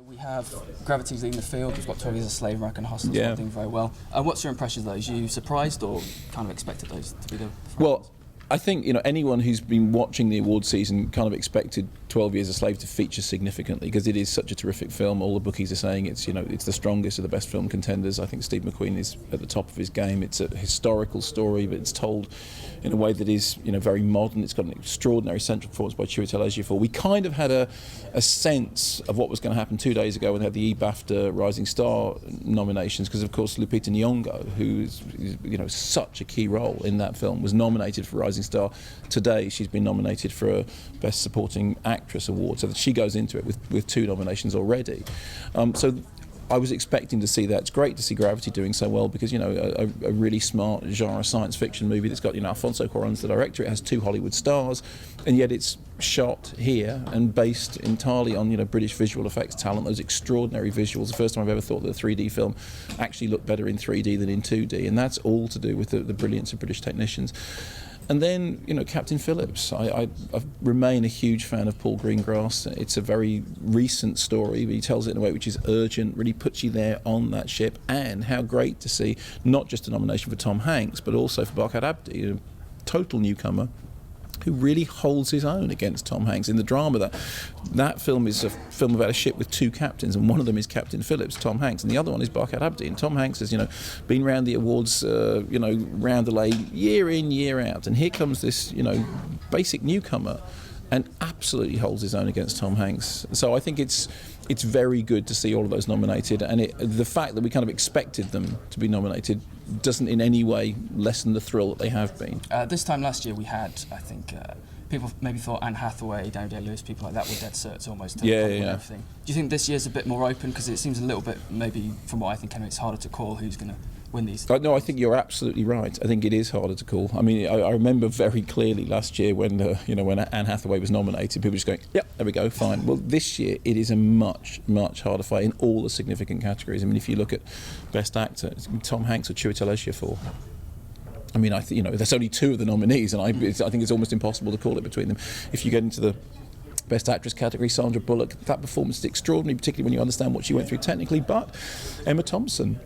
We have Gravity's leading the field. We've got 12 Years a Slave, American Hustle, Yeah. doing very well. What's your impression of those? Are you surprised or kind of expected those to be the front Well, runners? I think anyone who's been watching the award season kind of expected 12 Years a Slave to feature significantly because it is such a terrific film. All the bookies are saying it's it's the strongest of the best film contenders. I think Steve McQueen is at the top of his game. It's a historical story, but it's told in a way that is very modern. It's got an extraordinary central performance by Chiwetel Ejiofor. We kind of had a sense of what was going to happen 2 days ago when they had the BAFTA Rising Star nominations, because of course Lupita Nyong'o, who's such a key role in that film, was nominated for Rising Star. Today she's been nominated for a Best Supporting Actress award, so that she goes into it with 2 nominations already. So I was expecting to see that. It's great to see Gravity doing so well because a really smart genre science fiction movie that's got Alfonso Cuarón's the director. It has 2 Hollywood stars, and yet it's shot here and based entirely on British visual effects talent. Those extraordinary visuals. The first time I've ever thought that a 3D film actually looked better in 3D than in 2D, and that's all to do with the brilliance of British technicians. And then, Captain Phillips. I remain a huge fan of Paul Greengrass. It's a very recent story, but he tells it in a way which is urgent, really puts you there on that ship. And how great to see not just a nomination for Tom Hanks, but also for Barkhad Abdi, a total newcomer, who really holds his own against Tom Hanks in the drama. That film is a film about a ship with 2 captains, and one of them is Captain Phillips, Tom Hanks, and the other one is Barkhad Abdi. And Tom Hanks has been round the awards roundelay year in, year out, and here comes this basic newcomer and absolutely holds his own against Tom Hanks. So I think it's very good to see all of those nominated, and the fact that we kind of expected them to be nominated doesn't in any way lessen the thrill that they have been. This time last year we had, I think, people maybe thought Anne Hathaway, Daniel Day-Lewis, people like that were dead certs almost. Yeah. Everything. Do you think this year's a bit more open? Because it seems a little bit, maybe from what I think, it's harder to call who's going to win these. No, I think you're absolutely right. I think it is harder to call. I mean, I remember very clearly last year when when Anne Hathaway was nominated, people were just going, "Yep, there we go, fine." Well, this year it is a much harder fight in all the significant categories. I mean, if you look at Best Actor, it's Tom Hanks or Chiwetel Ejiofor. I mean, there's only 2 of the nominees, and I think it's almost impossible to call it between them. If you get into the Best Actress category, Sandra Bullock, that performance is extraordinary, particularly when you understand what she went through technically. But Emma Thompson,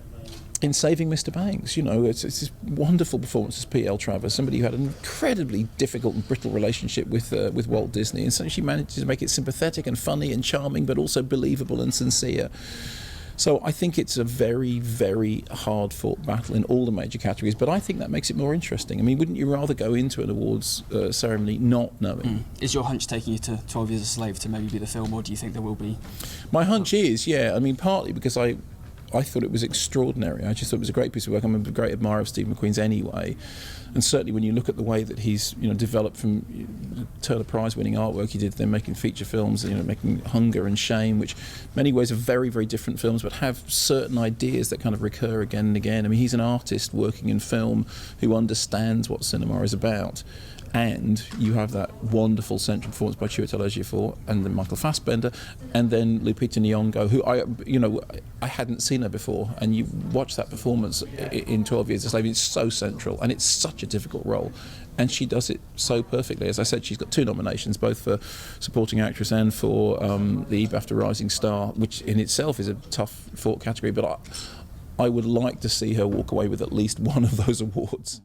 in Saving Mr. Banks, it's this wonderful performance as P.L. Travers, somebody who had an incredibly difficult and brittle relationship with Walt Disney, and so she managed to make it sympathetic and funny and charming, but also believable and sincere. So I think it's a very, very hard-fought battle in all the major categories, but I think that makes it more interesting. I mean, wouldn't you rather go into an awards ceremony not knowing? Is your hunch taking you to 12 Years a Slave to maybe be the film, or do you think there will be? My hunch is, yeah. I mean, partly because I thought it was extraordinary. I just thought it was a great piece of work. I'm a great admirer of Steve McQueen's anyway, and certainly when you look at the way that he's developed from Turner Prize-winning artwork he did, then making feature films, making Hunger and Shame, which in many ways are very, very different films, but have certain ideas that kind of recur again and again. I mean, he's an artist working in film who understands what cinema is about. And you have that wonderful central performance by Chiwetel Ejiofor, and then Michael Fassbender, and then Lupita Nyong'o, who I hadn't seen her before. And you watch that performance in 12 Years a Slave, it's so central, and it's such a difficult role. And she does it so perfectly. As I said, she's got 2 nominations, both for Supporting Actress and for the BAFTA Rising Star, which in itself is a tough fought category. But I would like to see her walk away with at least one of those awards.